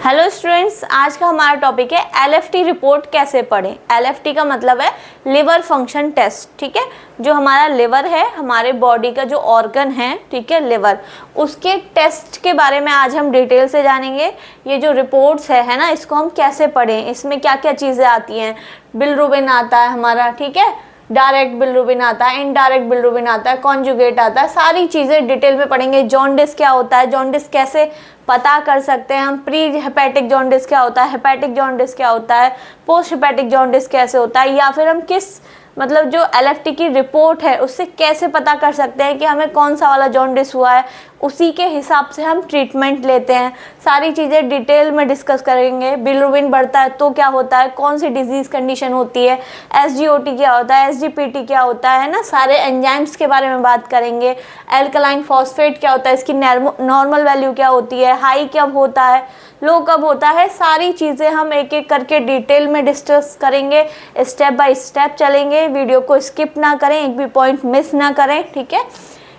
Hello students, आज का हमारा टॉपिक है एलएफटी रिपोर्ट कैसे पढ़ें। एलएफटी का मतलब है लिवर फंक्शन टेस्ट। ठीक है, जो हमारा लिवर है, हमारे बॉडी का जो ऑर्गन है, ठीक है, लिवर, उसके टेस्ट के बारे में आज हम डिटेल से जानेंगे। ये जो रिपोर्ट्स है ना, इसको हम कैसे पढ़ें, इसमें क्या क्या चीज़ें आती हैं। बिलिरुबिन आता है हमारा, ठीक है, डायरेक्ट बिलिरुबिन आता है, इनडायरेक्ट बिलिरुबिन आता है, कॉन्जुगेट आता है, सारी चीज़ें डिटेल में पढ़ेंगे। जॉन्डिस क्या होता है, जॉन्डिस कैसे पता कर सकते हैं हम, प्री हेपेटिक जॉन्डिस क्या होता है, हेपेटिक जॉन्डिस क्या होता है, पोस्ट हेपेटिक जॉन्डिस कैसे होता है, या फिर हम किस मतलब जो एलएफटी की रिपोर्ट है उससे कैसे पता कर सकते हैं कि हमें कौन सा वाला जॉन्डिस हुआ है, उसी के हिसाब से हम ट्रीटमेंट लेते हैं। सारी चीज़ें डिटेल में डिस्कस करेंगे। बिलिरुबिन बढ़ता है तो क्या होता है, कौन सी डिजीज़ कंडीशन होती है, एसजीओटी क्या होता है, एसजीपीटी क्या होता है ना, सारे एंजाइम्स के बारे में बात करेंगे। एल्कलाइन फॉस्फेट क्या होता है, इसकी नॉर्मल वैल्यू क्या होती है, हाई कब होता है, लो कब होता है, सारी चीज़ें हम एक एक करके डिटेल में डिस्कस करेंगे। स्टेप बाय स्टेप चलेंगे, वीडियो को स्किप ना करें, एक भी पॉइंट मिस ना करें। ठीक है,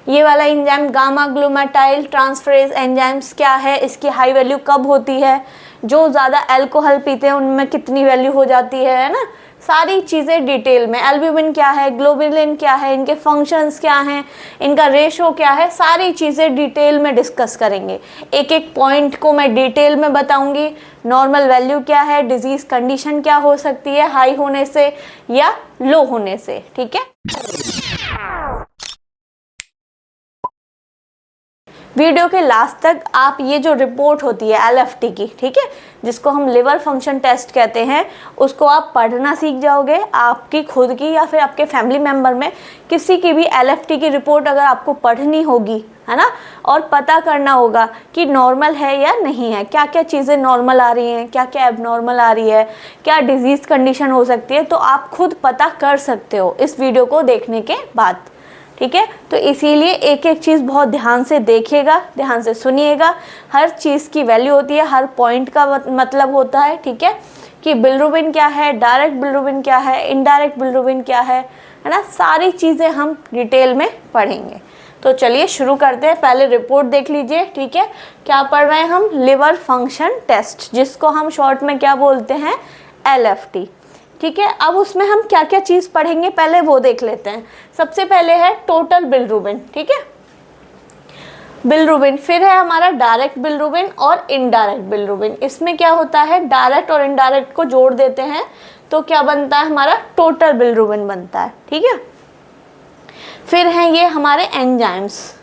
ये वाला एंजाइम गामा ग्लूटाटाइल ट्रांसफरेज एंजाइम्स क्या है, इसकी हाई वैल्यू कब होती है, जो ज़्यादा अल्कोहल पीते हैं उनमें कितनी वैल्यू हो जाती है ना, सारी चीज़ें डिटेल में। एल्ब्यूमिन क्या है, ग्लोबुलिन क्या है, इनके फंक्शंस क्या हैं, इनका रेशो क्या है, सारी चीज़ें डिटेल में डिस्कस करेंगे। एक एक पॉइंट को मैं डिटेल में बताऊंगी। नॉर्मल वैल्यू क्या है, डिजीज़ कंडीशन क्या हो सकती है हाई होने से या लो होने से। ठीक है, वीडियो के लास्ट तक आप ये जो रिपोर्ट होती है एलएफटी की, ठीक है, जिसको हम लिवर फंक्शन टेस्ट कहते हैं, उसको आप पढ़ना सीख जाओगे। आपकी खुद की या फिर आपके फैमिली मेम्बर में किसी की भी एलएफटी की रिपोर्ट अगर आपको पढ़नी होगी, है ना, और पता करना होगा कि नॉर्मल है या नहीं है, क्या क्या चीज़ें नॉर्मल आ रही हैं, क्या क्या एबनॉर्मल आ रही है, क्या डिजीज़ कंडीशन हो सकती है, तो आप खुद पता कर सकते हो इस वीडियो को देखने के बाद। ठीक है, तो इसीलिए एक एक चीज़ बहुत ध्यान से देखिएगा, ध्यान से सुनिएगा। हर चीज़ की वैल्यू होती है, हर पॉइंट का मतलब होता है। ठीक है, कि बिलिरुबिन क्या है, डायरेक्ट बिलिरुबिन क्या है, इनडायरेक्ट बिलिरुबिन क्या है ना, सारी चीज़ें हम डिटेल में पढ़ेंगे। तो चलिए शुरू करते हैं। पहले रिपोर्ट देख लीजिए। ठीक है, क्या पढ़ रहे हैं हम, लिवर फंक्शन टेस्ट, जिसको हम शॉर्ट में क्या बोलते हैं, एलएफटी। ठीक है, अब उसमें हम क्या क्या चीज़ पढ़ेंगे पहले वो देख लेते हैं। सबसे पहले है टोटल बिलिरुबिन। ठीक है, बिलिरुबिन, फिर है हमारा डायरेक्ट बिलिरुबिन और इनडायरेक्ट बिलिरुबिन। इसमें क्या होता है, डायरेक्ट और इनडायरेक्ट को जोड़ देते हैं तो क्या बनता है, हमारा टोटल बिलिरुबिन बनता है। ठीक है, फिर हैं ये हमारे एंजाइम्स।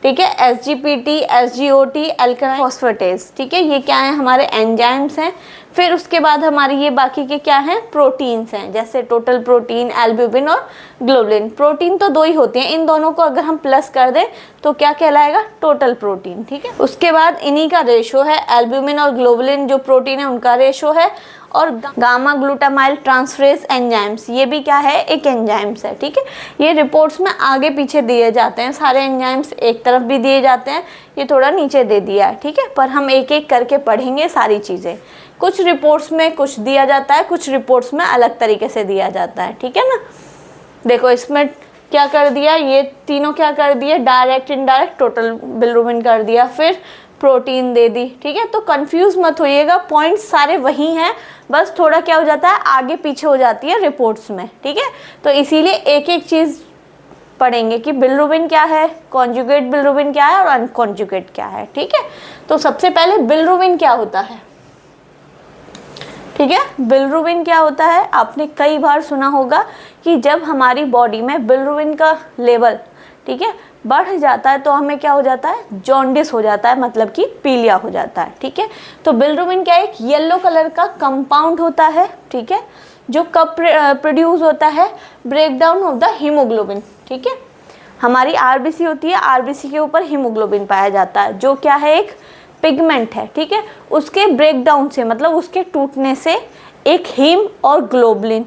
ठीक है, एसजीपीटी, एसजीओटी, एल्कलाइन फॉस्फेटेज। ठीक है, ये क्या है, हमारे एंजाइम्स हैं। फिर उसके बाद हमारी ये बाकी के क्या हैं, प्रोटीन्स हैं, जैसे टोटल प्रोटीन, एल्ब्यूमिन और ग्लोबुलिन। प्रोटीन तो दो ही होते हैं, इन दोनों को अगर हम प्लस कर दें तो क्या कहलाएगा, टोटल प्रोटीन। ठीक है, उसके बाद इन्हीं का रेशो है, एल्ब्यूमिन और ग्लोबुलिन जो प्रोटीन है उनका रेशो है, और गामा ग्लूटामाइल ट्रांसफरेज एंजाइम्स, ये भी क्या है, एक एंजाइम्स है। ठीक है, ये रिपोर्ट्स में आगे पीछे दिए जाते हैं, सारे एंजाइम्स एक तरफ भी दिए जाते हैं, ये थोड़ा नीचे दे दिया है। ठीक है, पर हम एक एक करके पढ़ेंगे सारी चीज़ें। कुछ रिपोर्ट्स में कुछ दिया जाता है, कुछ रिपोर्ट्स में अलग तरीके से दिया जाता है। ठीक है ना, देखो इसमें क्या कर दिया, ये तीनों क्या कर दिए, डायरेक्ट, इनडायरेक्ट, टोटल बिलिरुबिन कर दिया, फिर प्रोटीन दे दी। ठीक है, तो कंफ्यूज मत होइएगा, पॉइंट्स सारे वही हैं, बस थोड़ा क्या हो जाता है, आगे पीछे हो जाती है रिपोर्ट्स में। ठीक है, तो इसीलिए एक एक चीज़ पढ़ेंगे कि बिलिरुबिन क्या है, कॉन्जुगेट बिलिरुबिन क्या है और अनकॉन्जुगेट क्या है। ठीक है, तो सबसे पहले बिलिरुबिन क्या होता है। ठीक है, बिलिरुबिन क्या होता है, आपने कई बार सुना होगा कि जब हमारी बॉडी में बिलिरुबिन का लेवल, ठीक है, बढ़ जाता है तो हमें क्या हो जाता है, जॉन्डिस हो जाता है, मतलब कि पीलिया हो जाता है। ठीक है, तो बिलिरुबिन क्या, एक येलो कलर का कंपाउंड होता है। ठीक है, जो कब प्रोड्यूस होता है, ब्रेकडाउन ऑफ द हीमोग्लोबिन। ठीक है, हमारी आरबीसी होती है, आरबीसी के ऊपर हीमोग्लोबिन पाया जाता है, जो क्या है, एक पिगमेंट है। ठीक है, उसके ब्रेकडाउन से, मतलब उसके टूटने से एक हीम और ग्लोबुलिन,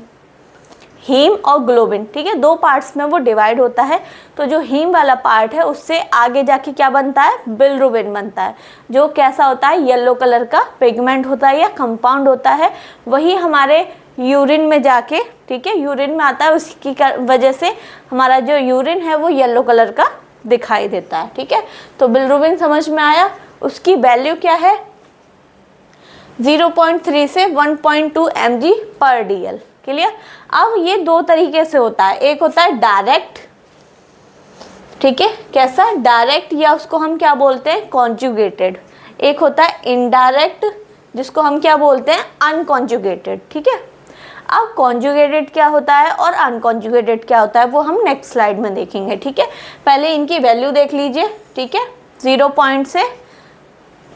हीम और ग्लोबिन, ठीक है, दो पार्ट्स में वो डिवाइड होता है। तो जो हीम वाला पार्ट है उससे आगे जाके क्या बनता है, बिलिरुबिन बनता है, जो कैसा होता है, येलो कलर का पिगमेंट होता है या कंपाउंड होता है। वही हमारे यूरिन में जाके, ठीक है, यूरिन में आता है, उसकी वजह से हमारा जो यूरिन है वो येलो कलर का दिखाई देता है। ठीक है, तो बिलिरुबिन समझ में आया। उसकी वैल्यू क्या है, 0.3 से 1.2 mg पर DL। क्लियर। अब ये दो तरीके से होता है, एक होता है डायरेक्ट, ठीक है, कैसा, डायरेक्ट, या उसको हम क्या बोलते हैं, कॉन्जुगेटेड। एक होता है इनडायरेक्ट, जिसको हम क्या बोलते हैं, अनकॉन्जुगेटेड। ठीक है। अब कॉन्जुगेटेड क्या होता है और अनकॉन्जुगेटेड क्या होता है वो हम नेक्स्ट स्लाइड में देखेंगे। ठीक है, पहले इनकी वैल्यू देख लीजिए। ठीक है,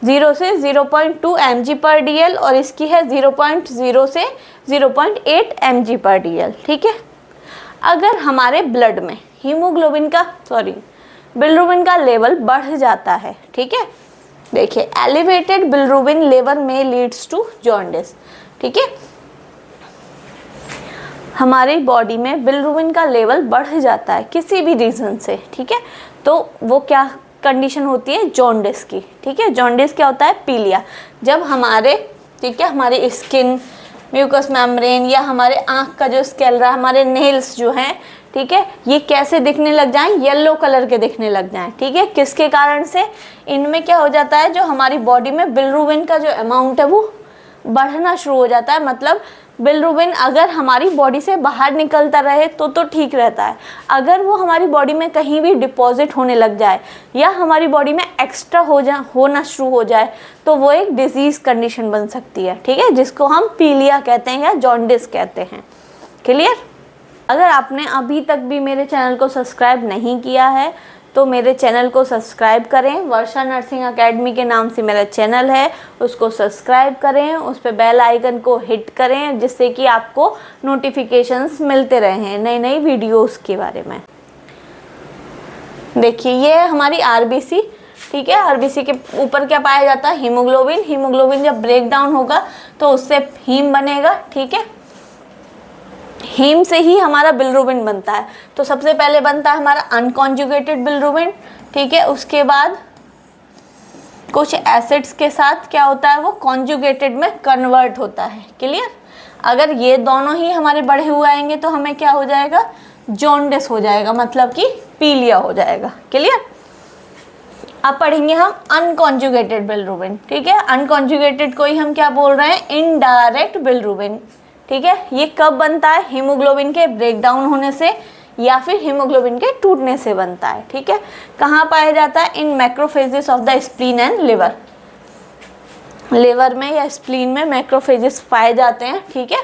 0 से 0.2 mg पर DL और इसकी है 0.0 से 0.8 mg पर DL। ठीक है। अगर हमारे ब्लड में बिलिरुबिन का लेवल बढ़ जाता है, ठीक है, देखिए एलिवेटेड बिलिरुबिन लेवल में लीड्स टू जॉन्डिस। ठीक है, हमारी बॉडी में बिलिरुबिन का लेवल बढ़ जाता है किसी भी रीज़न से, ठीक है, तो वो क्या कंडीशन होती है, जॉन्डिस की। ठीक है, जॉन्डिस क्या होता है, पीलिया। जब हमारे, ठीक है, हमारी स्किन, म्यूकस मेम्ब्रेन या हमारे आँख का जो स्केलरा, हमारे नेल्स जो हैं, ठीक है, ये कैसे दिखने लग जाएं, येलो कलर के दिखने लग जाएं। ठीक है, किसके कारण से, इनमें क्या हो जाता है, जो हमारी बॉडी में बिलिरुबिन का जो अमाउंट है वो बढ़ना शुरू हो जाता है। मतलब बिलिरुबिन अगर हमारी बॉडी से बाहर निकलता रहे तो ठीक रहता है, अगर वो हमारी बॉडी में कहीं भी डिपॉजिट होने लग जाए या हमारी बॉडी में एक्स्ट्रा होना शुरू हो जाए तो वो एक डिजीज़ कंडीशन बन सकती है। ठीक है, जिसको हम पीलिया कहते हैं या जॉन्डिस कहते हैं। क्लियर। अगर आपने अभी तक भी मेरे चैनल को सब्सक्राइब नहीं किया है तो मेरे चैनल को सब्सक्राइब करें। वर्षा नर्सिंग एकेडमी के नाम से मेरा चैनल है, उसको सब्सक्राइब करें, उस पर बेल आइकन को हिट करें, जिससे कि आपको नोटिफिकेशंस मिलते रहें नई नई वीडियोस के बारे में। देखिए ये है हमारी आरबीसी। ठीक है, आरबीसी के ऊपर क्या पाया जाता है, हीमोग्लोबिन। हीमोग्लोबिन जब ब्रेक डाउन होगा तो उससे हीम बनेगा। ठीक है, हीम से ही हमारा बिलिरुबिन बनता है। तो सबसे पहले बनता है हमारा अनकॉन्जुगेटेड बिलिरुबिन। ठीक है, उसके बाद कुछ एसिड्स के साथ क्या होता है, वो कॉन्जुगेटेड में कन्वर्ट होता है। क्लियर। अगर ये दोनों ही हमारे बढ़े हुए आएंगे तो हमें क्या हो जाएगा, जॉन्डिस हो जाएगा, मतलब कि पीलिया हो जाएगा। क्लियर। अब पढ़ेंगे हम अनकॉन्जुगेटेड बिलिरुबिन। ठीक है, अनकॉन्जुगेटेड को ही हम क्या बोल रहे हैं, इनडायरेक्ट बिलिरुबिन। ठीक है, ये कब बनता है, हीमोग्लोबिन के ब्रेक डाउन होने से या फिर हीमोग्लोबिन के टूटने से बनता है। ठीक है, कहाँ पाया जाता है, in macrophages of the spleen and liver. Liver में या स्प्लीन में मैक्रोफेजेस पाए जाते हैं। ठीक है,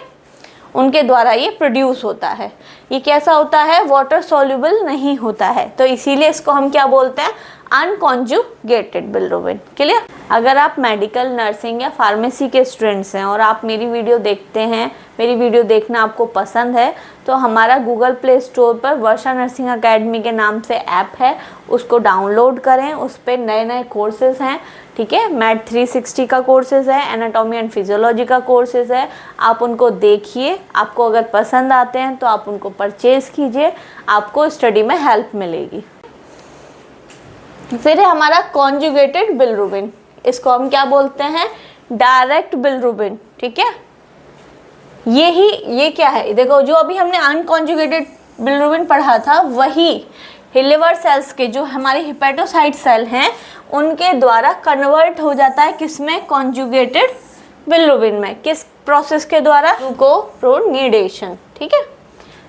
उनके द्वारा ये प्रोड्यूस होता है। ये कैसा होता है, वाटर सॉल्युबल नहीं होता है, तो इसीलिए इसको हम क्या बोलते हैं, अनकॉन्जुगेटेड बिलिरुबिन। क्लियर। अगर आप मेडिकल, नर्सिंग या फार्मेसी के स्टूडेंट्स हैं और आप मेरी वीडियो देखते हैं, मेरी वीडियो देखना आपको पसंद है, तो हमारा गूगल प्ले स्टोर पर वर्षा नर्सिंग एकेडमी के नाम से ऐप है, उसको डाउनलोड करें। उस पर नए नए कोर्सेज़ हैं। ठीक है, मैथ 360 का कोर्सेज़ है, एनाटॉमी एंड फिजियोलॉजी का कोर्सेज़ है, आप उनको देखिए। आपको अगर पसंद आते हैं तो आप उनको परचेज़ कीजिए, आपको स्टडी में हेल्प मिलेगी। फिर है हमारा कॉन्जुगेटेड बिलिरुबिन, इसको हम क्या बोलते हैं, डायरेक्ट बिलिरुबिन। ठीक है, ये क्या है, देखो जो अभी हमने अनकॉन्जुगेटेड बिलिरुबिन पढ़ा था वही लिवर सेल्स के, जो हमारे हिपेटोसाइट सेल हैं, उनके द्वारा कन्वर्ट हो जाता है किसमें, कॉन्जुगेटेड बिलिरुबिन में। किस प्रोसेस के द्वारा, ग्लूकोप्रोनीडेशन। ठीक है,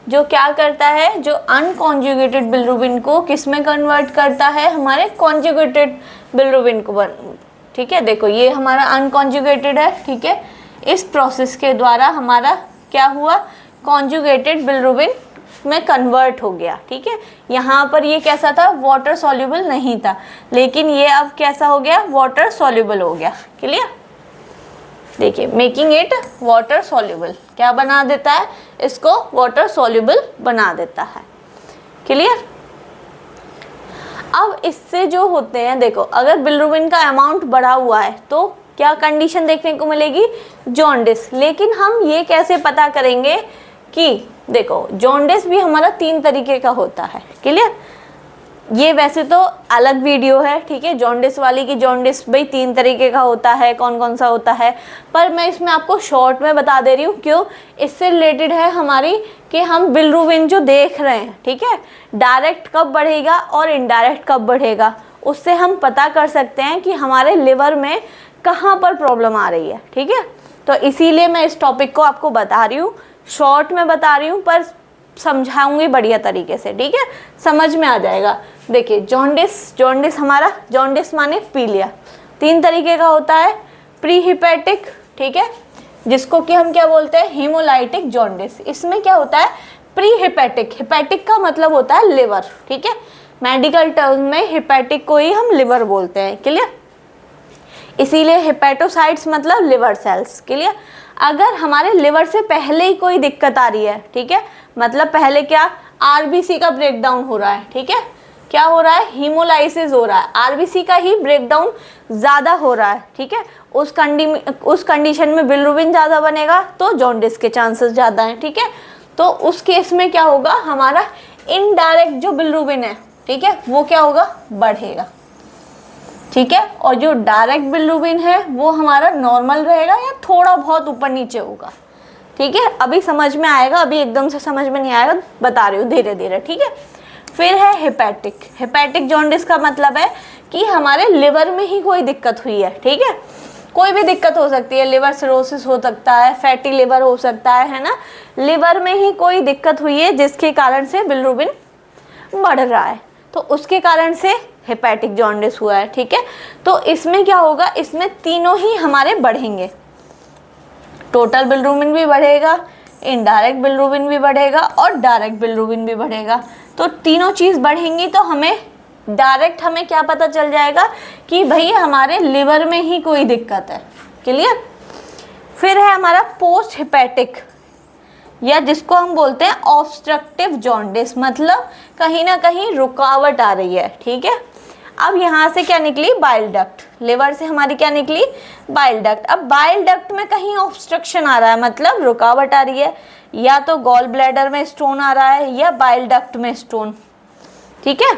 जो क्या करता है, जो अनकॉन्जुगेटेड बिलिरुबिन को किस में कन्वर्ट करता है, हमारे कॉन्जुगेटेड बिलिरुबिन को ठीक है, देखो ये हमारा अनकॉन्जुगेटेड है। ठीक है, इस प्रोसेस के द्वारा हमारा क्या हुआ, कॉन्जुगेटेड बिलिरुबिन में कन्वर्ट हो गया। ठीक है, यहाँ पर ये कैसा था, वाटर सॉल्युबल नहीं था, लेकिन ये अब कैसा हो गया, वाटर सॉल्युबल हो गया। क्लियर। देखिए, मेकिंग इट वाटर सॉल्युबल, क्या बना देता है, इसको वाटर सॉल्युबल बना देता है। क्लियर। अब इससे जो होते हैं, देखो अगर बिलिरुबिन का अमाउंट बढ़ा हुआ है तो क्या कंडीशन देखने को मिलेगी, जॉन्डिस। लेकिन हम ये कैसे पता करेंगे कि, देखो जॉन्डिस भी हमारा 3 तरीके का होता है। क्लियर। ये वैसे तो अलग वीडियो है, ठीक है, जॉन्डिस वाली की, जॉन्डिस भाई 3 तरीके का होता है, कौन कौन सा होता है, पर मैं इसमें आपको शॉर्ट में बता दे रही हूँ। क्यों, इससे रिलेटेड है हमारी कि हम बिलिरुबिन जो देख रहे हैं, ठीक है, डायरेक्ट कब बढ़ेगा और इनडायरेक्ट कब बढ़ेगा, उससे हम पता कर सकते हैं कि हमारे लिवर में कहाँ पर प्रॉब्लम आ रही है, ठीक है। तो इसीलिए मैं इस टॉपिक को आपको बता रही हूँ, शॉर्ट में बता रही हूँ, पर समझाऊंगी बढ़िया तरीके से, ठीक है, समझ में आ जाएगा। देखिए जॉन्डिस हमारा, जॉन्डिस माने पीलिया, 3 तरीके का होता है। प्री हिपैटिक, ठीक है, जिसको कि हम क्या बोलते हैं, हीमोलाइटिक जॉन्डिस। इसमें क्या होता है, प्री हिपैटिक, हिपैटिक का मतलब होता है लिवर, ठीक है, मेडिकल टर्म में हिपैटिक को ही हम लिवर बोलते हैं, क्लियर। इसीलिए हिपैटोसाइट्स मतलब लिवर सेल्स, क्लियर। अगर हमारे लिवर से पहले ही कोई दिक्कत आ रही है, ठीक है, मतलब पहले क्या, आरबीसी का ब्रेकडाउन हो रहा है, ठीक है, क्या हो रहा है, हीमोलाइसिस हो रहा है, आरबीसी का ही ब्रेकडाउन ज़्यादा हो रहा है, ठीक है, उस कंडीशन में बिलिरुबिन ज़्यादा बनेगा तो जॉन्डिस के चांसेस ज़्यादा हैं, ठीक है। तो उस केस में क्या होगा, हमारा इनडायरेक्ट जो बिलिरुबिन है, ठीक है, वो क्या होगा, बढ़ेगा, ठीक है, और जो डायरेक्ट बिलिरुबिन है वो हमारा नॉर्मल रहेगा या थोड़ा बहुत ऊपर नीचे होगा, ठीक है। अभी समझ में आएगा, अभी एकदम से समझ में नहीं आएगा, बता रही हूँ धीरे धीरे, ठीक है। फिर है हिपैटिक, हिपैटिक जॉन्डिस का मतलब है कि हमारे लिवर में ही कोई दिक्कत हुई है, ठीक है, कोई भी दिक्कत हो सकती है, लिवर सिरोसिस हो सकता है, फैटी लिवर हो सकता है ना, लिवर में ही कोई दिक्कत हुई है जिसके कारण से बिलिरुबिन बढ़ रहा है, तो उसके कारण से हिपैटिक जॉन्डिस हुआ है, ठीक है। तो इसमें क्या होगा, इसमें तीनों ही हमारे बढ़ेंगे, टोटल बिलिरुबिन भी बढ़ेगा, इनडायरेक्ट बिलिरुबिन भी बढ़ेगा और डायरेक्ट बिलिरुबिन भी बढ़ेगा। तो तीनों चीज़ बढ़ेंगी तो हमें डायरेक्ट हमें क्या पता चल जाएगा कि भाई हमारे लिवर में ही कोई दिक्कत है, क्लियर। फिर है हमारा पोस्ट हिपैटिक, या जिसको हम बोलते हैं ऑब्स्ट्रक्टिव जॉन्डिस, मतलब कहीं ना कहीं रुकावट आ रही है, ठीक है। अब यहाँ से क्या निकली, बाइल डक्ट, लिवर से हमारी क्या निकली, बाइल डक्ट। अब बाइल डक्ट में कहीं ऑब्स्ट्रक्शन आ रहा है, मतलब रुकावट आ रही है, या तो गॉल ब्लैडर में स्टोन आ रहा है या बाइल डक्ट में स्टोन, ठीक है।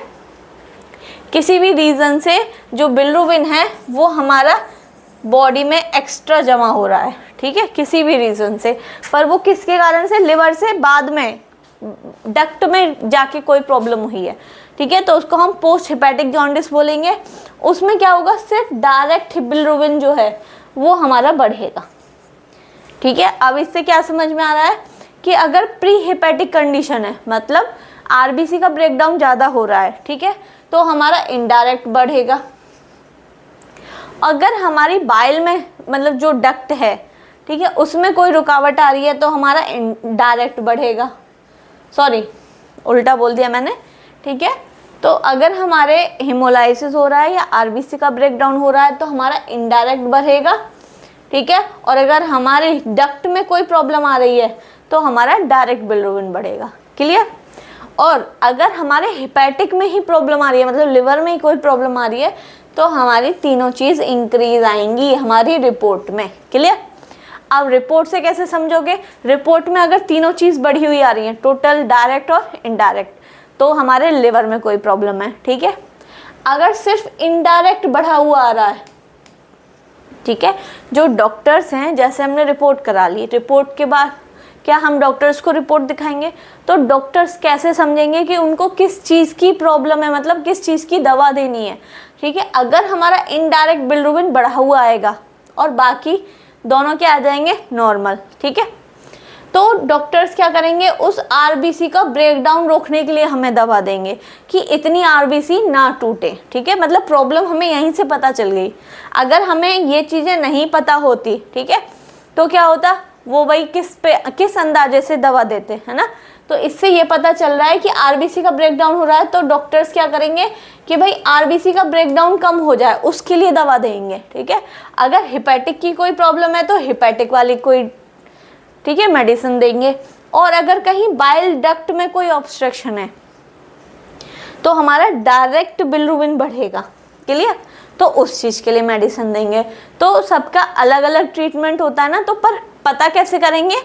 किसी भी रीज़न से जो बिलिरुबिन है वो हमारा बॉडी में एक्स्ट्रा जमा हो रहा है, ठीक है, किसी भी रीज़न से, पर वो किसके कारण से, लिवर से बाद में डक्ट में जाके कोई प्रॉब्लम हुई है, ठीक है, तो उसको हम पोस्ट हिपैटिक जॉन्डिस बोलेंगे। उसमें क्या होगा, सिर्फ डायरेक्ट बिलिरुबिन जो है वो हमारा बढ़ेगा, ठीक है। अब इससे क्या समझ में आ रहा है कि अगर प्री हिपैटिक कंडीशन है, मतलब आरबीसी का ब्रेकडाउन ज़्यादा हो रहा है, ठीक है, तो हमारा इनडायरेक्ट बढ़ेगा। अगर हमारी बाइल में मतलब जो डक्ट है, ठीक है, उसमें कोई रुकावट आ रही है तो हमारा डायरेक्ट बढ़ेगा, सॉरी उल्टा बोल दिया मैंने, ठीक है। तो अगर हमारे हिमोलाइसिस हो रहा है या आरबीसी का ब्रेकडाउन हो रहा है तो हमारा इनडायरेक्ट बढ़ेगा, ठीक है। और अगर हमारे डक्ट में कोई प्रॉब्लम आ रही है तो हमारा डायरेक्ट बिलिरुबिन बढ़ेगा, क्लियर। और अगर हमारे हिपैटिक में ही प्रॉब्लम आ रही है, मतलब लिवर में ही कोई प्रॉब्लम आ रही है, तो हमारी तीनों चीज़ इंक्रीज आएंगी हमारी रिपोर्ट में, क्लियर। अब रिपोर्ट से कैसे समझोगे, रिपोर्ट में अगर तीनों चीज़ बढ़ी हुई आ रही है, टोटल, डायरेक्ट और इनडायरेक्ट, तो हमारे लिवर में कोई प्रॉब्लम है, ठीक है। अगर सिर्फ इनडायरेक्ट बढ़ा हुआ आ रहा है, ठीक है, जो डॉक्टर्स हैं, जैसे हमने रिपोर्ट करा ली, रिपोर्ट के बाद क्या हम डॉक्टर्स को रिपोर्ट दिखाएंगे, तो डॉक्टर्स कैसे समझेंगे कि उनको किस चीज़ की प्रॉब्लम है, मतलब किस चीज़ की दवा देनी है, ठीक है। अगर हमारा इनडायरेक्ट बिलिरुबिन बढ़ा हुआ आएगा और बाकी दोनों क्या आ जाएंगे, नॉर्मल, ठीक है, तो डॉक्टर्स क्या करेंगे, उस आरबीसी का ब्रेकडाउन रोकने के लिए हमें दवा देंगे कि इतनी आरबीसी ना टूटे, ठीक है। मतलब प्रॉब्लम हमें यहीं से पता चल गई। अगर हमें ये चीज़ें नहीं पता होती, ठीक है, तो क्या होता, वो भाई किस अंदाजे से दवा देते है ना। तो इससे ये पता चल रहा है कि आरबीसी का ब्रेकडाउन हो रहा है, तो डॉक्टर्स क्या करेंगे कि भाई आरबीसी का ब्रेकडाउन कम हो जाए उसके लिए दवा देंगे, ठीक है। अगर हिपैटिक की कोई प्रॉब्लम है तो हिपैटिक वाली कोई, ठीक है, मेडिसिन देंगे। और अगर कहीं बाइल डक्ट में कोई ऑब्स्ट्रक्शन है तो हमारा डायरेक्ट बिलिरुबिन बढ़ेगा, क्लियर, तो उस चीज़ के लिए मेडिसिन देंगे। तो सबका अलग अलग ट्रीटमेंट होता है ना, तो पर पता कैसे करेंगे,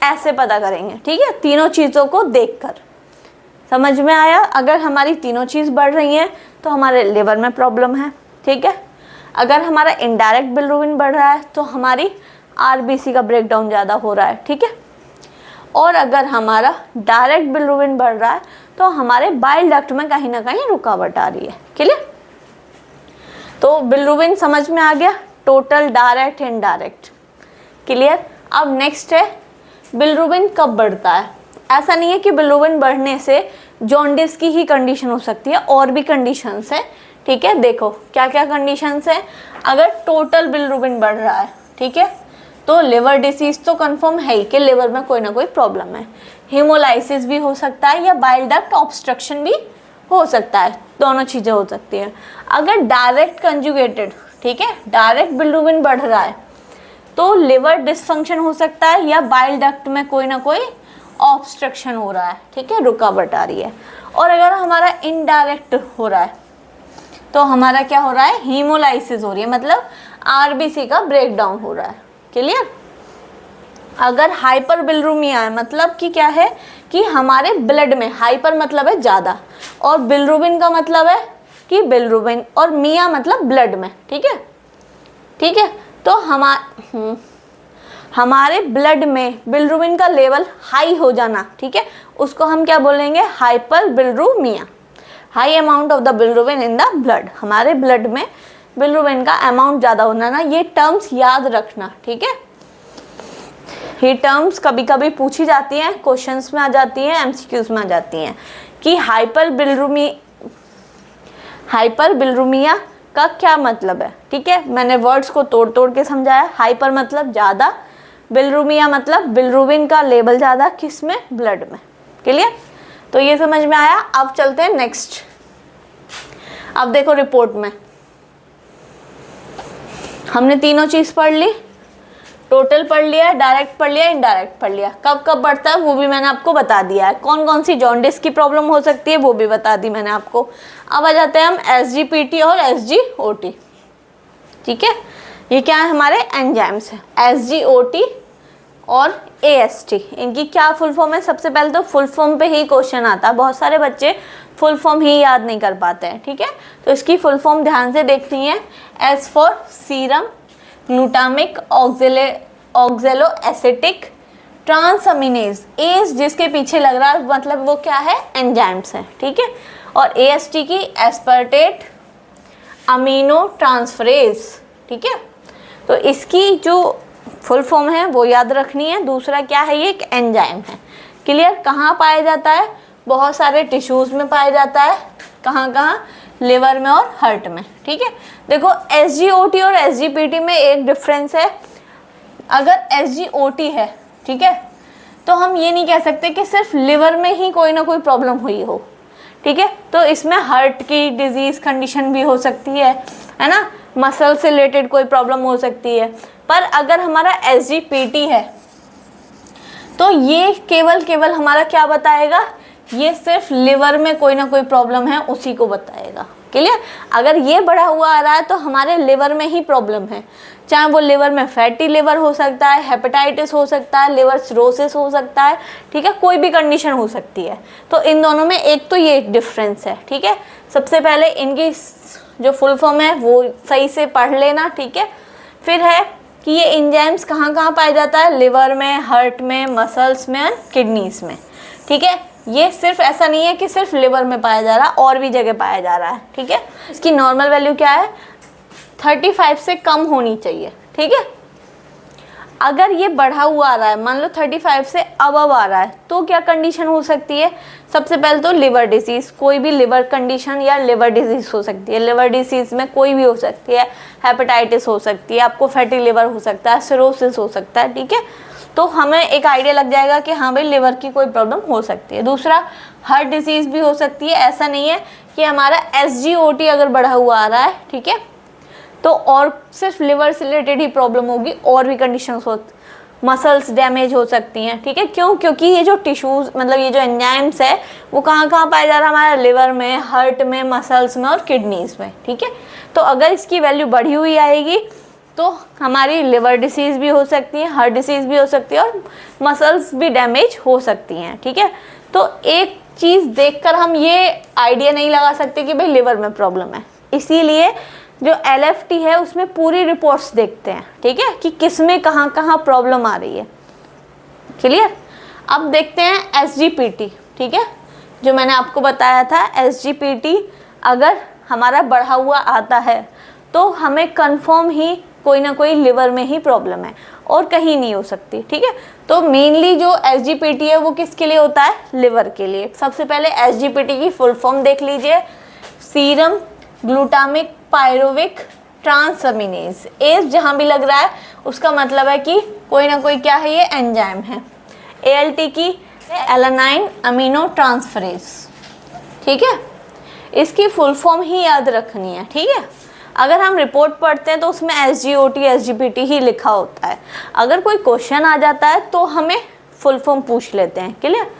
ऐसे पता करेंगे, ठीक है, तीनों चीज़ों को देखकर। समझ में आया, अगर हमारी तीनों चीज़ बढ़ रही हैं तो हमारे लिवर में प्रॉब्लम है, ठीक है। अगर हमारा इनडायरेक्ट बिलिरुबिन बढ़ रहा है तो हमारी आरबीसी का ब्रेकडाउन ज़्यादा हो रहा है, ठीक है। और अगर हमारा डायरेक्ट बिलिरुबिन बढ़ रहा है तो हमारे बाइल डक्ट में कहीं ना कहीं रुकावट आ रही है, क्लियर। तो बिलिरुबिन समझ में आ गया, टोटल, डायरेक्ट, इनडायरेक्ट। क्लियर। अब नेक्स्ट है बिलिरुबिन कब बढ़ता है। ऐसा नहीं है कि बिलिरुबिन बढ़ने से जॉन्डिस की ही कंडीशन हो सकती है, और भी कंडीशंस है, ठीक है। देखो क्या क्या कंडीशंस है। अगर टोटल बिलिरुबिन बढ़ रहा है, ठीक है, तो लिवर डिसीज तो कंफर्म है ही कि लिवर में कोई ना कोई प्रॉब्लम है। हेमोलाइसिस भी हो सकता है या बाइल डक्ट ऑब्स्ट्रक्शन भी हो सकता है, दोनों चीज़ें हो सकती हैं। अगर डायरेक्ट कंजुगेटेड, ठीक है, डायरेक्ट बिलिरुबिन बढ़ रहा है तो लिवर डिसफंक्शन हो सकता है या बाइल डक्ट में कोई ना कोई ऑब्स्ट्रक्शन हो रहा है, ठीक है, रुकावट आ रही है। और अगर हमारा इनडायरेक्ट हो रहा है तो हमारा क्या हो रहा है, हीमोलाइसिस हो रही है, मतलब आरबीसी का ब्रेकडाउन हो रहा है। क्लियर। अगर हाइपर बिलिरुबिया है, मतलब कि क्या है कि हमारे ब्लड में, हाइपर मतलब है ज़्यादा, और बिलिरुबिन का मतलब है कि बिलिरुबिन, और मिया मतलब ब्लड में, ठीक है, ठीक है। तो हमारे ब्लड में बिलिरुबिन का लेवल हाई हो जाना, ठीक है, उसको हम क्या बोलेंगे, hyper bilirubinemia. High amount of the bilirubin in the blood, हमारे ब्लड में बिलिरुबिन का अमाउंट ज़्यादा होना ना, ये टर्म्स याद रखना, ठीक है। ये टर्म्स कभी कभी पूछी जाती हैं, क्वेश्चंस में आ जाती हैं, एमसीक्यूज में आ जाती हैं कि हाइपर बिलिरुबिया का क्या मतलब है, ठीक है। मैंने वर्ड्स को तोड़ तोड़ के समझाया। हाइपर मतलब ज़्यादा, बिलिरुबिया मतलब बिलिरुबिन का लेवल ज़्यादा, किस में, ब्लड में। क्लियर। तो ये समझ में आया। अब चलते हैं नेक्स्ट। अब देखो रिपोर्ट में हमने तीनों चीज़ पढ़ ली, टोटल पढ़ लिया, डायरेक्ट पढ़ लिया, इनडायरेक्ट पढ़ लिया। कब कब बढ़ता है वो भी मैंने आपको बता दिया है। कौन कौन सी जॉन्डिस की प्रॉब्लम हो सकती है वो भी बता दी मैंने आपको। अब आ जाते हैं हम SGPT और SGOT, ठीक है। ये क्या है, हमारे एंजाइम्स हैं। SGOT और AST, इनकी क्या फुल फॉर्म है। सबसे पहले तो फुल फॉर्म पे ही क्वेश्चन आता है, बहुत सारे बच्चे फुल फॉर्म ही याद नहीं कर पाते हैं, ठीक है। तो इसकी फुल फॉर्म ध्यान से देखनी है। S for serum glutamic oxaloacetic transaminase, S जिसके पीछे लग रहा है मतलब वो क्या है, एंजाइम्स है, ठीक है। और AST की एस्पर्टेट अमीनो ट्रांसफरेज, ठीक है। तो इसकी जो फुल फॉर्म है वो याद रखनी है। दूसरा क्या है, ये एक एंजाइम है। क्लियर। कहाँ पाया जाता है, बहुत सारे टिश्यूज़ में पाया जाता है। कहाँ कहाँ, लिवर में और हार्ट में, ठीक है। देखो SGOT और SGPT में एक डिफरेंस है। अगर SGOT है, ठीक है, तो हम ये नहीं कह सकते कि सिर्फ लिवर में ही कोई ना कोई प्रॉब्लम हुई हो, ठीक है। तो इसमें हार्ट की डिजीज कंडीशन भी हो सकती है ना, मसल से रिलेटेड कोई प्रॉब्लम हो सकती है। पर अगर हमारा SGPT है तो ये केवल हमारा क्या बताएगा, ये सिर्फ लिवर में कोई ना कोई प्रॉब्लम है उसी को बताएगा। क्लियर। अगर ये बढ़ा हुआ आ रहा है तो हमारे लिवर में ही प्रॉब्लम है, चाहे वो लिवर में फैटी लिवर हो सकता है, हेपेटाइटिस हो सकता है, लिवर सिरोसिस हो सकता है, ठीक है, कोई भी कंडीशन हो सकती है। तो इन दोनों में एक तो ये डिफरेंस है, ठीक है। सबसे पहले इनकी जो फुल फॉर्म है वो सही से पढ़ लेना, ठीक है। फिर है कि ये एंजाइम्स कहाँ कहाँ पाया जाता है, लिवर में, हार्ट में, मसल्स में, किडनीज में, ठीक है। ये सिर्फ ऐसा नहीं है कि सिर्फ लिवर में पाया जा रहा है, और भी जगह पाया जा रहा है, ठीक है। इसकी नॉर्मल वैल्यू क्या है, 35 से कम होनी चाहिए, ठीक है। अगर ये बढ़ा हुआ आ रहा है, मान लो 35 से अबव आ रहा है, तो क्या कंडीशन हो सकती है। सबसे पहले तो लिवर डिसीज, कोई भी लिवर कंडीशन या लिवर डिजीज हो सकती है। लिवर डिसीज में कोई भी हो सकती है, हेपेटाइटिस हो सकती है, आपको फैटी लिवर हो सकता है, सिरोसिस हो सकता है, ठीक है। तो हमें एक आइडिया लग जाएगा कि हाँ भाई लिवर की कोई प्रॉब्लम हो सकती है। दूसरा, हार्ट डिसीज भी हो सकती है। ऐसा नहीं है कि हमारा SGOT अगर बढ़ा हुआ आ रहा है, ठीक है, तो और सिर्फ लिवर से रिलेटेड ही प्रॉब्लम होगी, और भी कंडीशंस हो, मसल्स डैमेज हो सकती हैं, ठीक है। क्यों, क्योंकि ये जो टिश्यूज मतलब ये जो एंजाइम्स है वो कहाँ कहाँ पाया जा रहा है, हमारे लिवर में, हार्ट में, मसल्स में और किडनीज में, ठीक है। तो अगर इसकी वैल्यू बढ़ी हुई आएगी तो हमारी लिवर डिसीज़ भी हो सकती है, हार्ट डिसीज़ भी हो सकती है, और मसल्स भी डैमेज हो सकती हैं, ठीक है। तो एक चीज़ देखकर हम ये आइडिया नहीं लगा सकते कि भाई लिवर में प्रॉब्लम है। इसीलिए जो LFT है उसमें पूरी रिपोर्ट्स देखते हैं, ठीक है, कि किस में कहाँ कहाँ प्रॉब्लम आ रही है। क्लियर। अब देखते हैं SGPT, ठीक है, जो मैंने आपको बताया था। SGPT अगर हमारा बढ़ा हुआ आता है तो हमें कंफर्म ही कोई ना कोई लिवर में ही प्रॉब्लम है और कहीं नहीं हो सकती, ठीक है। तो मेनली जो एसजीपीटी है वो किसके लिए होता है, लिवर के लिए। सबसे पहले एसजीपीटी की फुल फॉर्म देख लीजिए, सीरम ग्लूटामिक पायरुविक ट्रांसअमीनेज। एज जहाँ भी लग रहा है उसका मतलब है कि कोई ना कोई क्या है, ये एंजाइम है। एएलटी की एलानाइन अमीनो ट्रांसफरेज, ठीक है। इसकी फुल फॉर्म ही याद रखनी है, ठीक है। अगर हम रिपोर्ट पढ़ते हैं तो उसमें एसजीओटी एसजीपीटी ही लिखा होता है। अगर कोई क्वेश्चन आ जाता है तो हमें फुल फॉर्म पूछ लेते हैं, क्लियर।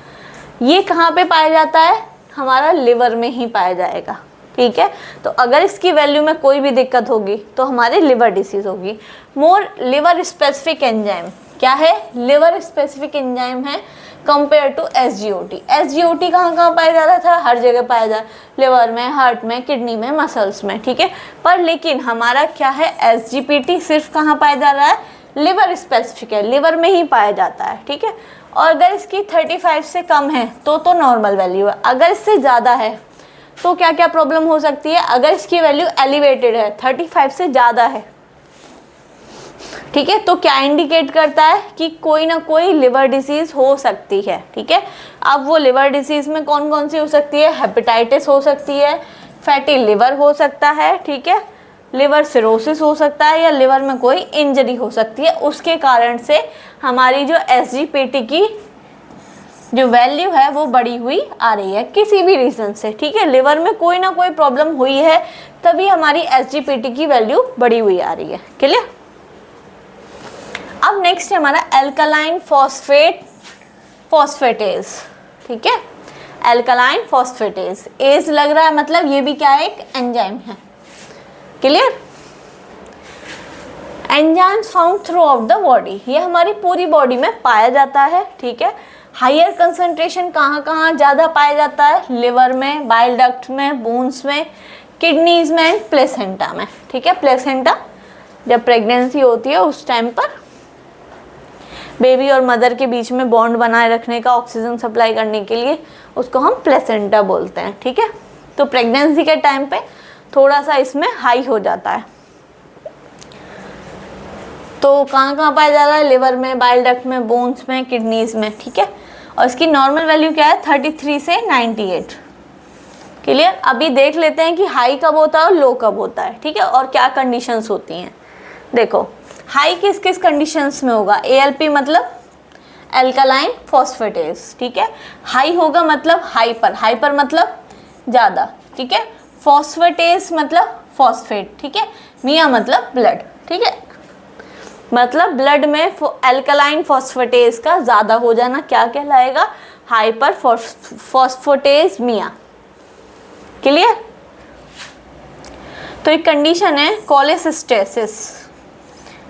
ये कहाँ पे पाया जाता है, हमारा लिवर में ही पाया जाएगा, ठीक है। तो अगर इसकी वैल्यू में कोई भी दिक्कत होगी तो हमारे लिवर डिसीज होगी। मोर लिवर स्पेसिफिक एंजाइम क्या है, लिवर स्पेसिफिक एंजाइम है कंपेयर टू एसजीओटी। एसजीओटी कहाँ कहाँ पाया जा रहा था, हर जगह पाया जा, लिवर में, हार्ट में, किडनी में, मसल्स में, ठीक है। पर लेकिन हमारा क्या है, एसजीपीटी सिर्फ कहाँ पाया जा रहा है, लिवर स्पेसिफिक है, लिवर में ही पाया जाता है, ठीक है। और अगर इसकी 35 से कम है तो नॉर्मल वैल्यू है। अगर इससे ज़्यादा है तो क्या क्या प्रॉब्लम हो सकती है, अगर इसकी वैल्यू एलिवेटेड है, 35 से ज़्यादा है, ठीक है, तो क्या इंडिकेट करता है कि कोई ना कोई लिवर डिसीज हो सकती है, ठीक है। अब वो लिवर डिसीज में कौन कौन सी हो सकती है, हेपेटाइटिस हो सकती है, फैटी लिवर हो सकता है, ठीक है, लिवर सिरोसिस हो सकता है, या लिवर में कोई इंजरी हो सकती है। उसके कारण से हमारी जो एसजीपीटी की जो वैल्यू है वो बढ़ी हुई आ रही है किसी भी रीज़न से, ठीक है। लिवर में कोई ना कोई प्रॉब्लम हुई है तभी हमारी एसजीपीटी की वैल्यू बढ़ी हुई आ रही है, क्लियर। अब नेक्स्ट है हमारा एल्कलाइन फॉस्फेटेज, ठीक है, एल्कलाइन फॉस्फेटेज। एज लग रहा है मतलब ये भी क्या है, एक एंजाइम है, clear. Enzymes found through out the body, ये हमारी पूरी बॉडी में पाया जाता है, ठीक है। हायर कंसंट्रेशन कहाँ कहाँ ज़्यादा पाया जाता है, लिवर में, बाइल डक्ट में, बोन्स में, किडनीज में, प्लेसेंटा में, ठीक है। प्लेसेंटा जब प्रेगनेंसी होती है उस टाइम पर बेबी और मदर के बीच में बॉन्ड बनाए रखने का, ऑक्सीजन सप्लाई करने के लिए उसको हम प्लेसेंटा बोलते हैं, ठीक है। तो प्रेगनेंसी के टाइम पे थोड़ा सा इसमें हाई हो जाता है। तो कहाँ कहाँ पाया जा रहा है, लिवर में, बाइल डक्ट में, बोन्स में, किडनीज में, ठीक है। और इसकी नॉर्मल वैल्यू क्या है, 33 से 98, क्लियर। अभी देख लेते हैं कि हाई कब होता है और लो कब होता है, ठीक है, और क्या कंडीशंस होती हैं। देखो हाई किस किस कंडीशंस में होगा, एएलपी मतलब एल्कलाइन फॉस्फेटेज, ठीक है। हाई होगा मतलब हाइपर, हाइपर मतलब ज़्यादा, ठीक है। फॉस्फेटेज मतलब फॉस्फेट, ठीक है। मिया मतलब ब्लड, ठीक है, मतलब ब्लड में एल्कलाइन फॉस्फेटेज का ज़्यादा हो जाना क्या कहलाएगा, हाइपर फॉस्फेटेज मिया, क्लियर। तो एक कंडीशन है कोलेसिस्टेसिस,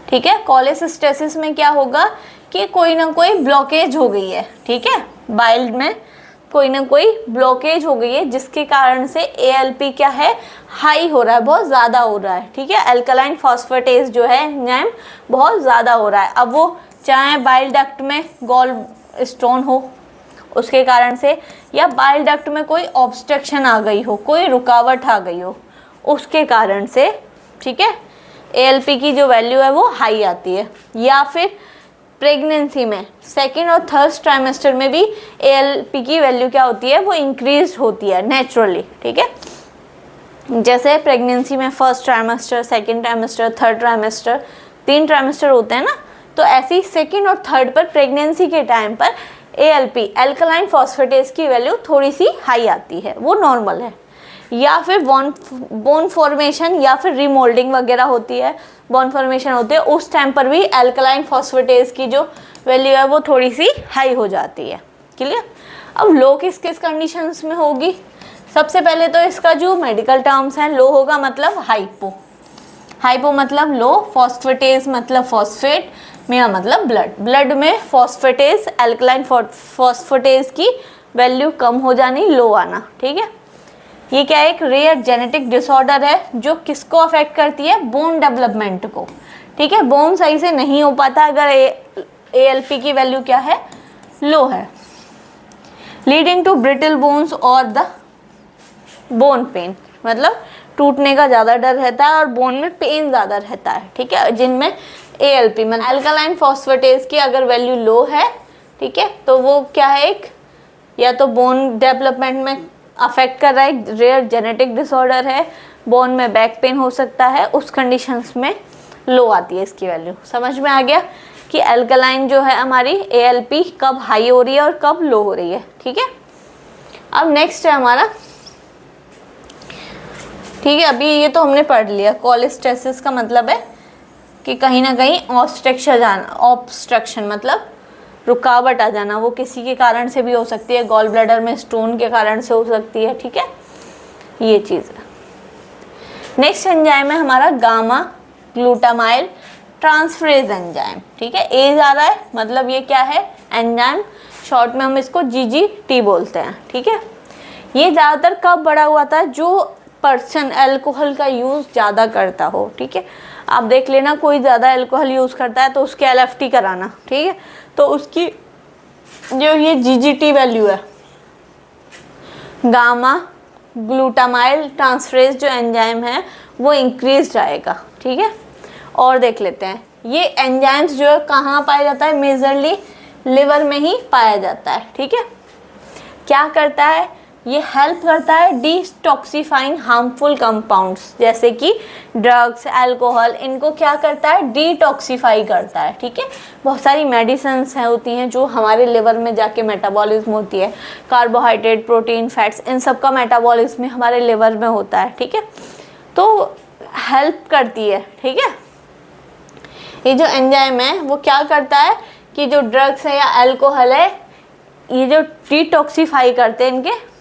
ठीक है। कोलेसिस्टेसिस में क्या होगा कि कोई ना कोई ब्लॉकेज हो गई है, ठीक है, बाइल में कोई ना कोई ब्लॉकेज हो गई है जिसके कारण से एएलपी क्या है, हाई हो रहा है, बहुत ज़्यादा हो रहा है, ठीक है। एल्कलाइन फॉस्फेटेज जो है एंजाइम बहुत ज़्यादा हो रहा है। अब वो चाहे बाइल डक्ट में गॉल स्टोन हो उसके कारण से, या बाइल डक्ट में कोई ऑब्स्ट्रक्शन आ गई हो, कोई रुकावट आ गई हो उसके कारण से, ठीक है, एएलपी की जो वैल्यू है वो हाई आती है। या फिर प्रेगनेंसी में सेकेंड और थर्ड ट्राइमेस्टर में भी एएलपी की वैल्यू क्या होती है, वो इंक्रीज होती है नेचुरली, ठीक है। जैसे प्रेगनेंसी में first trimester, second trimester, third trimester, 3 trimester होते हैं ना, तो ऐसे ही सेकेंड और थर्ड पर प्रेगनेंसी के टाइम पर एएलपी एल्कलाइन फॉस्फेटेज की वैल्यू थोड़ी सी हाई आती है, वो नॉर्मल है। या फिर बोन फॉर्मेशन या फिर रिमोल्डिंग वगैरह होती है, बोन फॉर्मेशन होती है, उस टाइम पर भी एल्कलाइन फॉस्फेटेज की जो वैल्यू है वो थोड़ी सी हाई हो जाती है, क्लियर। अब लो किस किस कंडीशंस में होगी, सबसे पहले तो इसका जो मेडिकल टर्म्स हैं, लो होगा मतलब हाइपो, हाइपो मतलब लो, फॉस्फेटेज मतलब फॉस्फेट, मिया मतलब ब्लड, ब्लड में फॉस्फेटेज एल्कलाइन फॉस्फेटेज की वैल्यू कम हो जानी, लो आना, ठीक है। ये क्या है, एक रेयर जेनेटिक डिसऑर्डर है जो किसको अफेक्ट करती है, बोन डेवलपमेंट को, ठीक है। बोन सही से नहीं हो पाता अगर एएलपी की वैल्यू क्या है, लो है, लीडिंग टू ब्रिटल बोन्स और द बोन पेन, मतलब टूटने का ज़्यादा डर रहता है और बोन में पेन ज़्यादा रहता है, ठीक है। जिनमें ALP मतलब अल्कालाइन फॉस्फेटेज की अगर वैल्यू लो है, ठीक है, तो वो क्या है, एक या तो बोन डेवलपमेंट में अफेक्ट कर रहा है, रेयर जेनेटिक डिसऑर्डर है, बोन में बैक पेन हो सकता है, उस कंडीशंस में लो आती है इसकी वैल्यू। समझ में आ गया कि अल्कलाइन जो है हमारी ALP कब हाई हो रही है और कब लो हो रही है, ठीक है। अब नेक्स्ट है हमारा, ठीक है, अभी ये तो हमने पढ़ लिया। कोलेस्टेसिस का मतलब है कि कहीं ना कहीं ऑब्स्ट्रक्शन मतलब रुकावट आ जाना, वो किसी के कारण से भी हो सकती है, गॉल ब्लैडर में स्टोन के कारण से हो सकती है, ठीक है, ये चीज़ है। नेक्स्ट एंजाइम है हमारा गामा ग्लूटामाइल ट्रांसफरेज एंजाइम, ठीक है। ए आ रहा है मतलब ये क्या है, एंजाइम, शॉर्ट में हम इसको GGT बोलते हैं, ठीक है। ये ज़्यादातर कब बड़ा हुआ था, जो पर्सन अल्कोहल का यूज़ ज़्यादा करता हो, ठीक है। आप देख लेना कोई ज़्यादा अल्कोहल यूज़ करता है तो उसके LFT कराना, ठीक है, तो उसकी जो ये GGT वैल्यू है, गामा ग्लूटामाइल ट्रांसफरेज जो एंजाइम है वो इंक्रीज जाएगा, ठीक है। और देख लेते हैं ये एंजाइम्स जो है कहाँ पाया जाता है, मेजरली लिवर में ही पाया जाता है, ठीक है। क्या करता है, ये हेल्प करता है डिटॉक्सिफाइंग हार्मफुल कंपाउंड्स जैसे कि ड्रग्स, अल्कोहल, इनको क्या करता है, डिटॉक्सिफाई करता है, ठीक है। बहुत सारी मेडिसिन्स हैं होती हैं जो हमारे लिवर में जाके मेटाबॉलिज्म होती है, कार्बोहाइड्रेट, प्रोटीन, फैट्स, इन सब का मेटाबॉलिज्म हमारे लिवर में होता है, ठीक है, तो हेल्प करती है, ठीक है। ये जो एंजाइम है वो क्या करता है कि जो ड्रग्स है या अल्कोहल है, ये जो डिटॉक्सिफाई करते हैं, इनके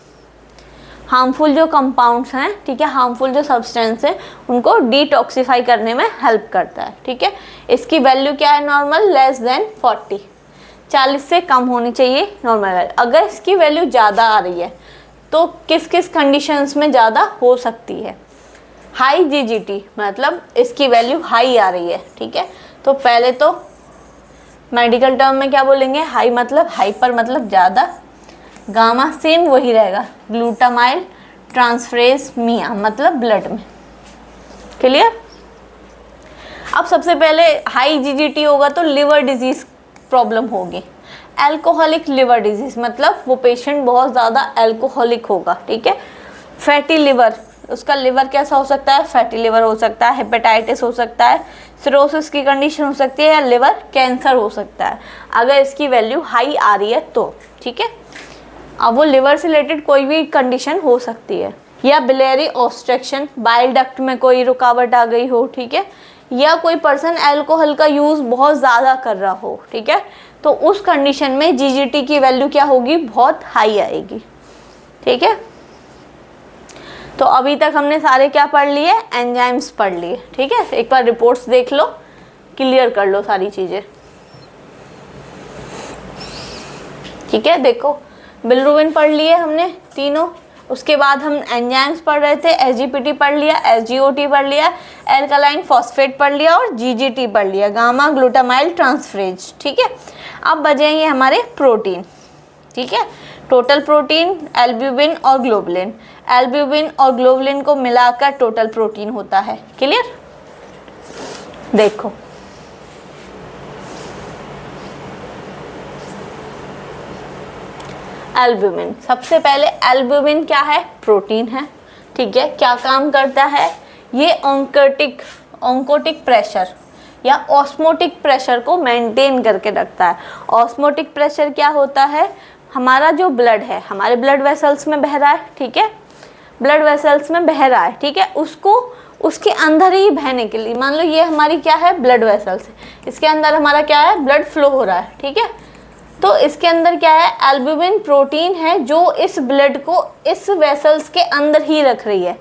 हार्मफुल जो कंपाउंड्स हैं, ठीक है, हार्मफुल जो सब्सटेंस है उनको डिटॉक्सिफाई करने में हेल्प करता है, ठीक है। इसकी वैल्यू क्या है, नॉर्मल लेस देन 40, 40 से कम होनी चाहिए नॉर्मल वैल्यू। अगर इसकी वैल्यू ज़्यादा आ रही है तो किस किस कंडीशंस में ज़्यादा हो सकती है, हाई GGT मतलब इसकी वैल्यू हाई आ रही है, ठीक है। तो पहले तो मेडिकल टर्म में क्या बोलेंगे, हाई मतलब हाइपर मतलब ज़्यादा, गामा सेम वही रहेगा, ग्लूटामाइल ट्रांसफरेज मिया मतलब ब्लड में, क्लियर। अब सबसे पहले हाई GGT होगा तो लिवर डिजीज प्रॉब्लम होगी, अल्कोहलिक लिवर डिजीज मतलब वो पेशेंट बहुत ज़्यादा अल्कोहलिक होगा, ठीक है। फैटी लिवर, उसका लिवर कैसा हो सकता है, फैटी लिवर हो सकता है, हेपेटाइटिस हो सकता है, सिरोसिस की कंडीशन हो सकती है, या लिवर कैंसर हो सकता है अगर इसकी वैल्यू हाई आ रही है तो, ठीक है। अब वो लिवर से रिलेटेड कोई भी कंडीशन हो सकती है, या बिलियरी ऑब्स्ट्रक्शन, बाइल डक्ट में कोई रुकावट आ गई हो, ठीक है, या कोई पर्सन अल्कोहल का यूज़ बहुत ज़्यादा कर रहा हो, ठीक है, तो उस कंडीशन में GGT की वैल्यू क्या होगी, बहुत हाई आएगी, ठीक है। तो अभी तक हमने सारे क्या पढ़ लिए, एंजाइम्स पढ़ लिए, ठीक है। एक बार रिपोर्ट्स देख लो, क्लियर कर लो सारी चीज़ें, ठीक है। देखो बिलिरुबिन पढ़ लिए हमने तीनों, उसके बाद हम एंजाइम्स पढ़ रहे थे, SGPT पढ़ लिया, SGOT पढ़ लिया, अल्कलाइन फॉस्फेट पढ़ लिया और GGT पढ़ लिया, गामा ग्लूटामाइल ट्रांसफरेज, ठीक है। अब बचेंगे हमारे प्रोटीन, ठीक है। टोटल प्रोटीन, एल्ब्यूमिन और ग्लोबुलिन, एल्ब्यूमिन और ग्लोबुलिन को मिलाकर टोटल प्रोटीन होता है, क्लियर। देखो एल्ब्यूमिन, सबसे पहले एल्ब्यूमिन क्या है, प्रोटीन है, ठीक है। क्या काम करता है, ये ऑन्कोटिक प्रेशर या ऑस्मोटिक प्रेशर को मेंटेन करके रखता है। ऑस्मोटिक प्रेशर क्या होता है, हमारा जो ब्लड है, हमारे ब्लड वेसल्स में बह रहा है, ठीक है, ब्लड वेसल्स में बह रहा है, ठीक है, उसको उसके अंदर ही बहने के लिए, मान लो ये हमारी क्या है, ब्लड वेसल्स, इसके अंदर हमारा क्या है, ब्लड फ्लो हो रहा है, ठीक है। तो इसके अंदर क्या है, एल्ब्यूमिन प्रोटीन है जो इस ब्लड को इस वेसल्स के अंदर ही रख रही है,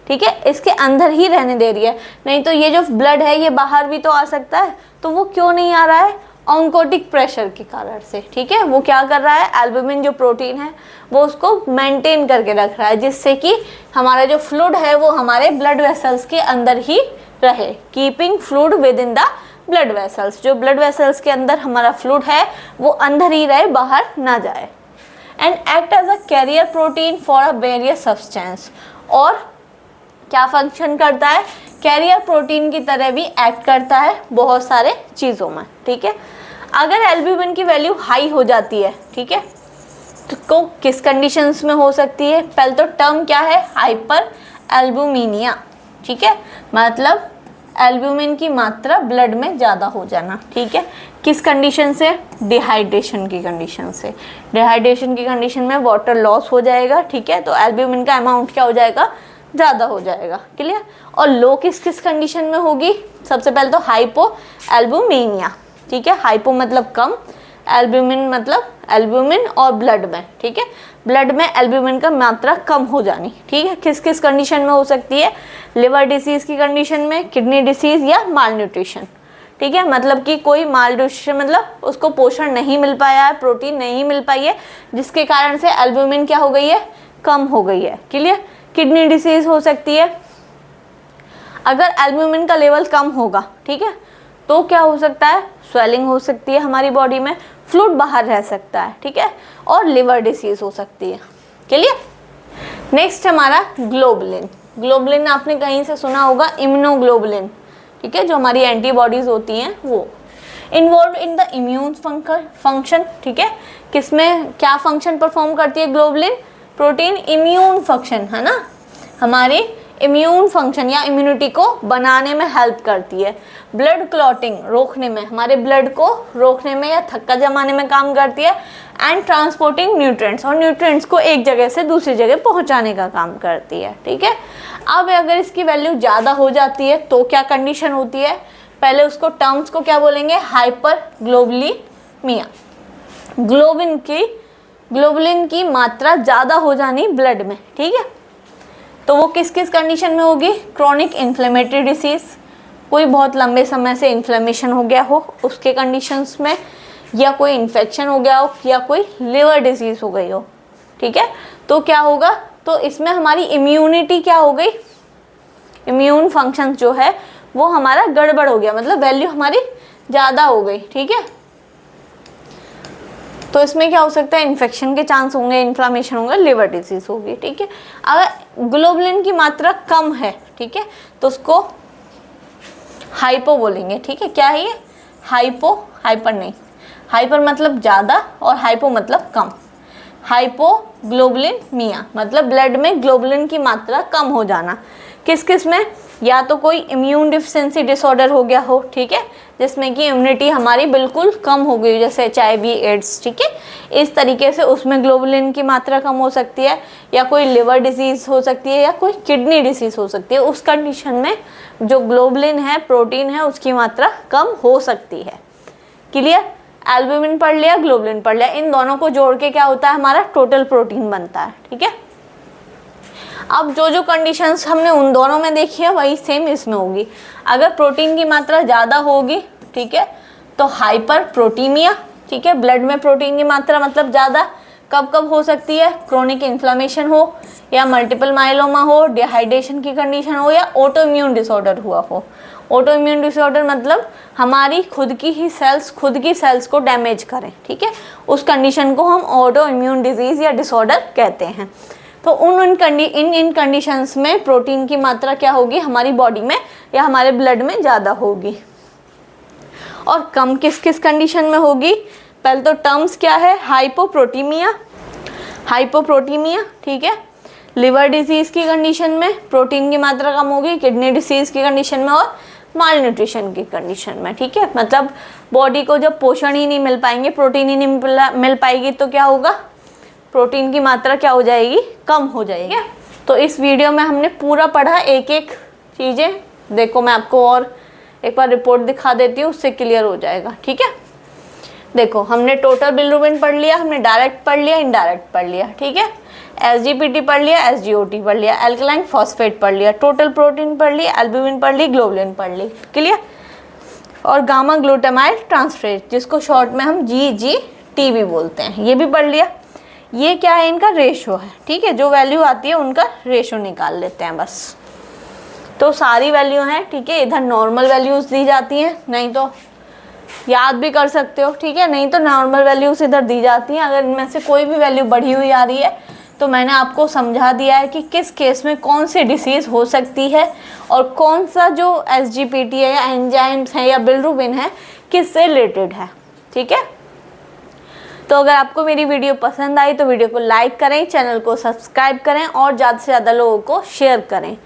ठीक है, इसके अंदर ही रहने दे रही है। नहीं तो ये जो ब्लड है ये बाहर भी तो आ सकता है, तो वो क्यों नहीं आ रहा है, ऑन्कोटिक प्रेशर के कारण से, ठीक है। वो क्या कर रहा है, एल्ब्यूमिन जो प्रोटीन है वो उसको मेंटेन करके रख रहा है, जिससे कि हमारा जो फ्लूइड है वो हमारे ब्लड वेसल्स के अंदर ही रहे, keeping fluid with in the blood vessels, जो ब्लड वेसल्स के अंदर हमारा फ्लूइड है वो अंदर ही रहे, बाहर ना जाए। And act as a carrier protein for a various substance, और क्या फंक्शन करता है, कैरियर प्रोटीन की तरह भी एक्ट करता है बहुत सारे चीज़ों में, ठीक है। अगर एल्ब्यूमिन की वैल्यू हाई हो जाती है, ठीक है, तो किस कंडीशंस में हो सकती है, पहले तो टर्म क्या है, हाइपर एल्ब्यूमिनिया, ठीक है, मतलब एल्ब्यूमिन की मात्रा ब्लड में ज़्यादा हो जाना, ठीक है। किस कंडीशन से, डिहाइड्रेशन की कंडीशन से। डिहाइड्रेशन की कंडीशन में वाटर लॉस हो जाएगा, ठीक है, तो एल्ब्यूमिन का अमाउंट क्या हो जाएगा, ज़्यादा हो जाएगा, क्लियर। और लो किस किस कंडीशन में होगी, सबसे पहले तो हाइपो एल्ब्यूमिनिया, ठीक है, हाइपो मतलब कम, एल्ब्यूमिन मतलब एल्ब्यूमिन और ब्लड में, ठीक है, ब्लड में एल्ब्यूमिन का मात्रा कम हो जानी, ठीक है। किस किस कंडीशन में हो सकती है, लिवर डिसीज़ की कंडीशन में, किडनी डिसीज़ या माल न्यूट्रिशन, ठीक है, मतलब कि कोई माल न्यूट्रिशन मतलब उसको पोषण नहीं मिल पाया है, प्रोटीन नहीं मिल पाई है, जिसके कारण से एल्ब्यूमिन क्या हो गई है, कम हो गई है, क्लियर। किडनी डिसीज़ हो सकती है, अगर एल्ब्यूमिन का लेवल कम होगा, ठीक है, तो क्या हो सकता है, स्वेलिंग हो सकती है हमारी बॉडी में, फ्लूइड बाहर रह सकता है, ठीक है, और लिवर डिसीज़ हो सकती है, क्लियर। नेक्स्ट हमारा ग्लोबुलिन। ग्लोबुलिन आपने कहीं से सुना होगा, इम्यूनोग्लोबुलिन, ठीक है, जो हमारी एंटीबॉडीज़ होती हैं वो involve in the immune function, ठीक है, किसमें क्या फंक्शन परफॉर्म करती है ग्लोबुलिन, प्रोटीन इम्यून फंक्शन, है ना, हमारे इम्यून फंक्शन या इम्यूनिटी को बनाने में हेल्प करती है, ब्लड क्लॉटिंग रोकने में, हमारे ब्लड को रोकने में या थक्का जमाने में काम करती है, एंड ट्रांसपोर्टिंग न्यूट्रिएंट्स, और न्यूट्रिएंट्स को एक जगह से दूसरी जगह पहुंचाने का काम करती है, ठीक है। अब अगर इसकी वैल्यू ज़्यादा हो जाती है तो क्या कंडीशन होती है, पहले उसको टर्म्स को क्या बोलेंगे, हाइपर ग्लोबुलिमिया, ग्लोबुलिन की मात्रा ज़्यादा हो जानी ब्लड में, ठीक है। तो वो किस किस कंडीशन में होगी, क्रॉनिक इन्फ्लेमेटरी डिसीज़, कोई बहुत लंबे समय से इन्फ्लेमेशन हो गया हो उसके कंडीशंस में, या कोई इन्फेक्शन हो गया हो, या कोई लिवर डिसीज़ हो गई हो, ठीक है, तो क्या होगा, तो इसमें हमारी इम्यूनिटी क्या हो गई, इम्यून फंक्शन जो है वो हमारा गड़बड़ हो गया, मतलब वैल्यू हमारी ज़्यादा हो गई, ठीक है। तो इसमें क्या हो सकता है, इन्फेक्शन के चांस होंगे, इन्फ्लामेशन होगा, लिवर डिजीज होगी, ठीक है। अगर ग्लोबुलिन की मात्रा कम है, ठीक है, तो उसको हाइपो बोलेंगे, ठीक है। क्या है ये, हाइपो, हाइपर नहीं, हाइपर मतलब ज़्यादा और हाइपो मतलब कम, हाइपोग्लोबुलिमिया मतलब ब्लड में ग्लोबुलिन की मात्रा कम हो जाना। किस किस में, या तो कोई इम्यून डिफिशिएंसी डिसऑर्डर हो गया हो, ठीक है, जिसमें कि इम्यूनिटी हमारी बिल्कुल कम हो गई, जैसे HIV एड्स, ठीक है, इस तरीके से उसमें ग्लोबुलिन की मात्रा कम हो सकती है, या कोई लिवर डिजीज़ हो सकती है, या कोई किडनी डिसीज़ हो सकती है। उस कंडीशन में जो ग्लोबुलिन है, प्रोटीन है, उसकी मात्रा कम हो सकती है, क्लियर। एल्ब्यूमिन पढ़ लिया, ग्लोबुलिन पढ़ लिया, इन दोनों को जोड़ के क्या होता है, हमारा टोटल प्रोटीन बनता है, ठीक है। अब जो जो कंडीशंस हमने उन दोनों में देखी है वही सेम इसमें होगी। अगर प्रोटीन की मात्रा ज़्यादा होगी, ठीक है, तो हाइपर प्रोटीमिया, ठीक है, ब्लड में प्रोटीन की मात्रा मतलब ज़्यादा कब कब हो सकती है, क्रोनिक इन्फ्लेमेशन हो, या मल्टीपल माइलोमा हो, डिहाइड्रेशन की कंडीशन हो, या ऑटो इम्यून डिसऑर्डर हुआ हो। ऑटो इम्यून डिसऑर्डर मतलब हमारी खुद की सेल्स को डैमेज करें, ठीक है, उस कंडीशन को हम ऑटो इम्यून डिजीज़ या डिसऑर्डर कहते हैं। तो इन कंडीशंस में प्रोटीन की मात्रा क्या होगी हमारी बॉडी में या हमारे ब्लड में ज़्यादा होगी। और कम किस किस कंडीशन में होगी, पहले तो टर्म्स क्या है, हाइपोप्रोटीमिया, ठीक है, लिवर डिजीज़ की कंडीशन में प्रोटीन की मात्रा कम होगी, किडनी डिसीज़ की कंडीशन में, और माल न्यूट्रिशन की कंडीशन में, ठीक है, मतलब बॉडी को जब पोषण ही नहीं मिल पाएंगे, प्रोटीन ही नहीं मिल पाएगी, तो क्या होगा, प्रोटीन की मात्रा क्या हो जाएगी, कम हो जाएगी। तो इस वीडियो में हमने पूरा पढ़ा, एक एक चीज़ें देखो, मैं आपको और एक बार रिपोर्ट दिखा देती हूँ, उससे क्लियर हो जाएगा, ठीक है। देखो हमने टोटल बिलिरुबिन पढ़ लिया, हमने डायरेक्ट पढ़ लिया, इनडायरेक्ट पढ़ लिया, ठीक है, SGPT पढ़ लिया, SGOT पढ़ लिया, एल्कलाइन फॉस्फेट पढ़ लिया, टोटल प्रोटीन पढ़ लिया, एल्ब्यूमिन पढ़ ली, ग्लोबुलिन पढ़ ली, क्लियर। और गामा ग्लूटामाइल ट्रांसफरेज जिसको शॉर्ट में हम GGT भी बोलते हैं, ये भी पढ़ लिया। ये क्या है, इनका रेशो है, ठीक है, जो वैल्यू आती है उनका रेशो निकाल लेते हैं बस। तो सारी वैल्यू हैं, ठीक है, इधर नॉर्मल वैल्यूज़ दी जाती हैं, नहीं तो याद भी कर सकते हो, ठीक है, नहीं तो नॉर्मल वैल्यूज़ इधर दी जाती हैं। अगर इनमें से कोई भी वैल्यू बढ़ी हुई आ रही है तो मैंने आपको समझा दिया है कि किस केस में कौन सी डिसीज़ हो सकती है और कौन सा जो SGPT है या एंजाइम्स हैं या बिलिरुबिन है किससे रिलेटेड है। ठीक है, तो अगर आपको मेरी वीडियो पसंद आई तो वीडियो को लाइक करें, चैनल को सब्सक्राइब करें और ज़्यादा से ज़्यादा लोगों को शेयर करें।